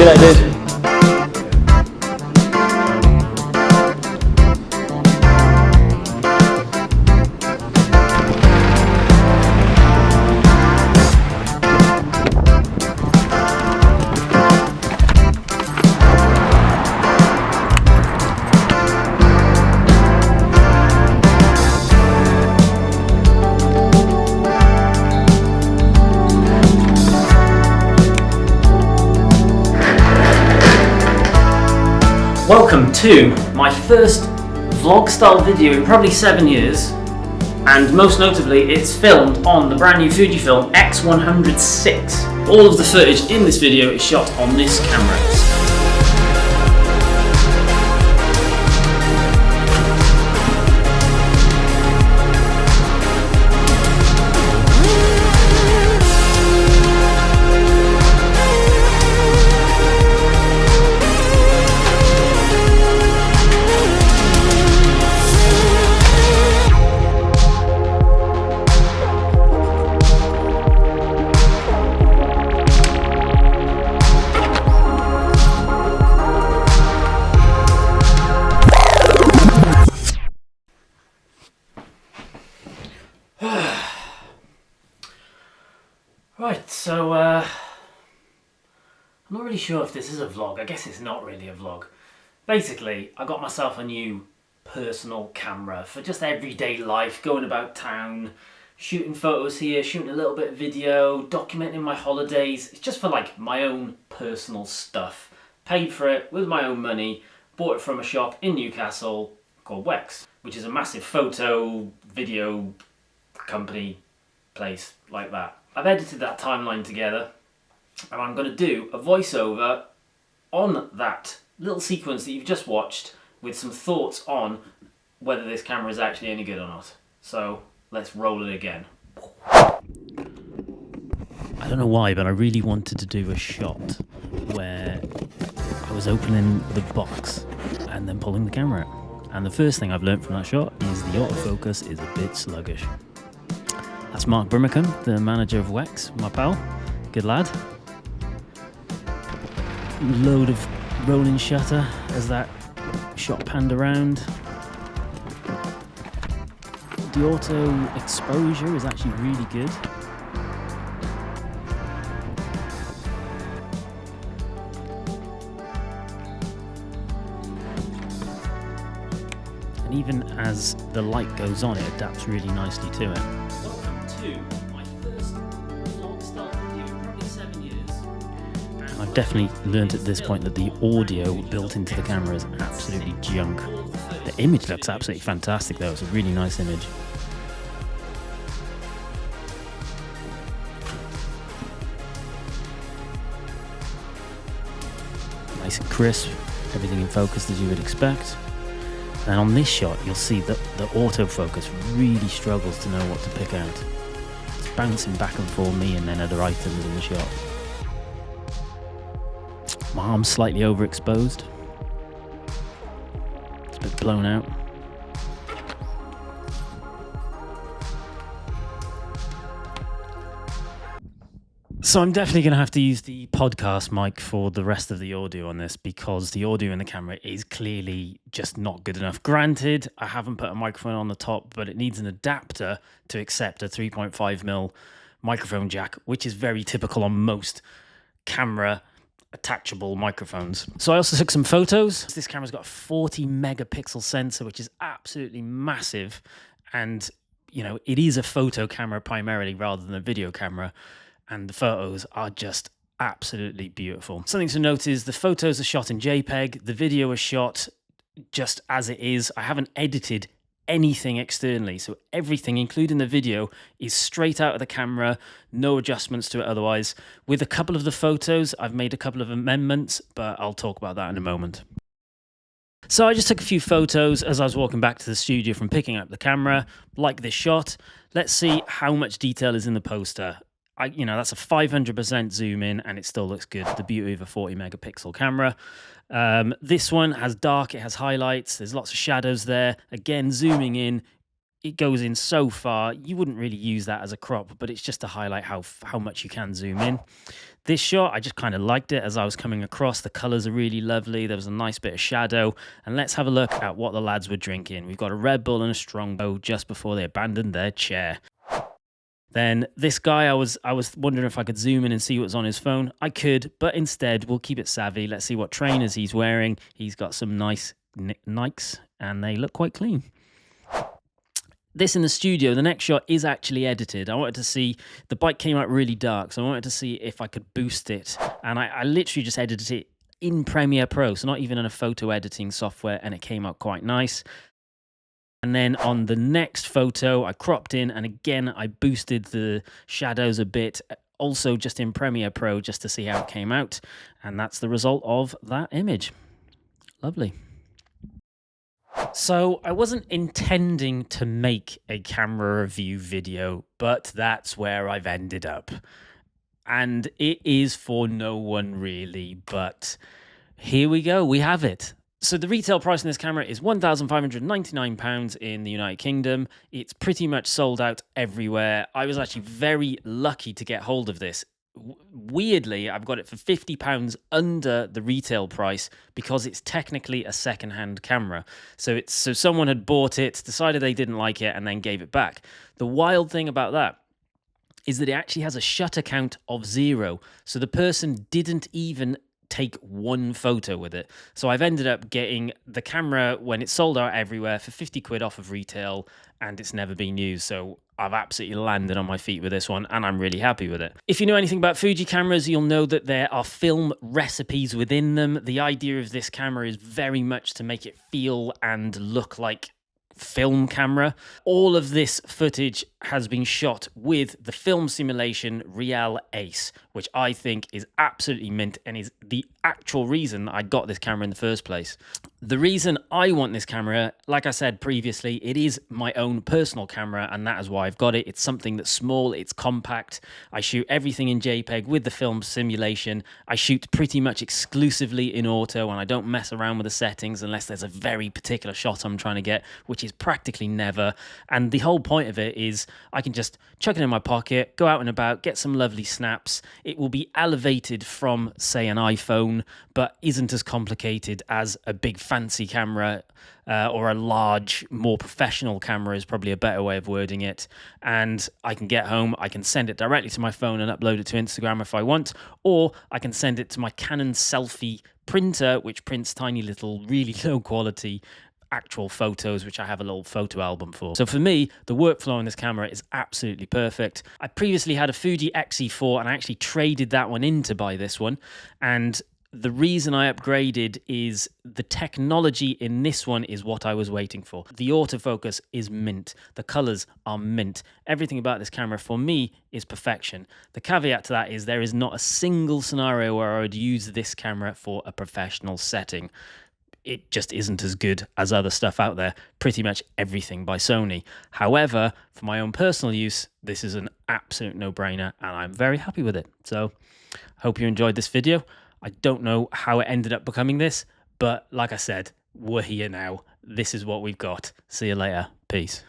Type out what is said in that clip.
that, dude. Welcome to my first vlog style video in probably 7 years, and most notably it's filmed on the brand new Fujifilm X100VI. All of the footage in this video is shot on this camera. Right, so I'm not really sure if this is a vlog. I guess it's not really a vlog. Basically, I got myself a new personal camera for just everyday life, going about town, shooting photos here, shooting a little bit of video, documenting my holidays. It's just for like my own personal stuff. Paid for it with my own money, bought it from a shop in Newcastle called Wex, which is a massive photo, video company place like that. I've edited that timeline together, and I'm going to do a voiceover on that little sequence that you've just watched with some thoughts on whether this camera is actually any good or not. So let's roll it again. I don't know why, but I really wanted to do a shot where I was opening the box and then pulling the camera out. And the first thing I've learned from that shot is the autofocus is a bit sluggish. That's Mark Brimacombe, the manager of Wex, my pal. Good lad. Load of rolling shutter as that shot panned around. The auto exposure is actually really good. And even as the light goes on, it adapts really nicely to it. My first vlog style video in probably 7 years. And I've definitely learnt at this point that the audio built into the camera is absolutely junk. The image looks absolutely fantastic though, it's a really nice image. Nice and crisp, everything in focus as you would expect. And on this shot you'll see that the autofocus really struggles to know what to pick out. Bouncing back and forth me and then other items in the shot. My arm's slightly overexposed. It's a bit blown out. So I'm definitely going to have to use the podcast mic for the rest of the audio on this because the audio in the camera is clearly just not good enough. Granted, I haven't put a microphone on the top, but it needs an adapter to accept a 3.5mm microphone jack, which is very typical on most camera attachable microphones. So I also took some photos. This camera's got a 40 megapixel sensor, which is absolutely massive. And, you know, it is a photo camera primarily rather than a video camera. And the photos are just absolutely beautiful. Something to note is the photos are shot in JPEG, the video is shot just as it is. I haven't edited anything externally, so everything, including the video, is straight out of the camera, no adjustments to it otherwise. With a couple of the photos, I've made a couple of amendments, but I'll talk about that in a moment. So I just took a few photos as I was walking back to the studio from picking up the camera, like this shot. Let's see how much detail is in the poster. That's a 500% zoom in and it still looks good. The beauty of a 40 megapixel camera. This one has dark, it has highlights, there's lots of shadows there. Again, zooming in, it goes in so far. You wouldn't really use that as a crop, but it's just to highlight how much you can zoom in. This shot, I just kind of liked it as I was coming across. The colors are really lovely. There was a nice bit of shadow. And let's have a look at what the lads were drinking. We've got a Red Bull and a Strongbow just before they abandoned their chair. Then this guy, I was wondering if I could zoom in and see what's on his phone. I could, but instead we'll keep it savvy. Let's see what trainers he's wearing. He's got some nice Nikes and they look quite clean. This in the studio, the next shot is actually edited. I wanted to see, the bike came out really dark, so I wanted to see if I could boost it. And I literally just edited it in Premiere Pro, so not even in a photo editing software, and it came out quite nice. And then on the next photo, I cropped in, and again, I boosted the shadows a bit, also just in Premiere Pro, just to see how it came out. And that's the result of that image. Lovely. So I wasn't intending to make a camera review video, but that's where I've ended up. And it is for no one really, but here we go, we have it. So the retail price on this camera is £1,599 in the United Kingdom. It's pretty much sold out everywhere. I was actually very lucky to get hold of this. Weirdly, I've got it for £50 under the retail price because it's technically a second-hand camera. So someone had bought it, decided they didn't like it, and then gave it back. The wild thing about that is that it actually has a shutter count of 0. So the person didn't even take one photo with it. So I've ended up getting the camera when it's sold out everywhere for 50 quid off of retail, and it's never been used. So I've absolutely landed on my feet with this one, and I'm really happy with it. If you know anything about Fuji cameras, you'll know that there are film recipes within them. The idea of this camera is very much to make it feel and look like film camera. All of this footage has been shot with the film simulation Real Ace, which I think is absolutely mint and is the actual reason I got this camera in the first place. The reason I want this camera, like I said previously, it is my own personal camera, and that is why I've got it. It's something that's small, it's compact. I shoot everything in JPEG with the film simulation. I shoot pretty much exclusively in auto, and I don't mess around with the settings unless there's a very particular shot I'm trying to get, which is practically never. And the whole point of it is I can just chuck it in my pocket, go out and about, get some lovely snaps. It will be elevated from, say, an iPhone, but isn't as complicated as a big fancy camera or a large, more professional camera is probably a better way of wording it. And I can get home, I can send it directly to my phone and upload it to Instagram if I want, or I can send it to my Canon selfie printer, which prints tiny little, really low quality actual photos, which I have a little photo album for. So for me, the workflow on this camera is absolutely perfect. I previously had a Fuji X100VI and I actually traded that one in to buy this one. And the reason I upgraded is the technology in this one is what I was waiting for. The autofocus is mint. The colors are mint. Everything about this camera for me is perfection. The caveat to that is there is not a single scenario where I would use this camera for a professional setting. It just isn't as good as other stuff out there, pretty much everything by Sony. However, for my own personal use, this is an absolute no-brainer, and I'm very happy with it. So, hope you enjoyed this video. I don't know how it ended up becoming this, but like I said, we're here now. This is what we've got. See you later. Peace.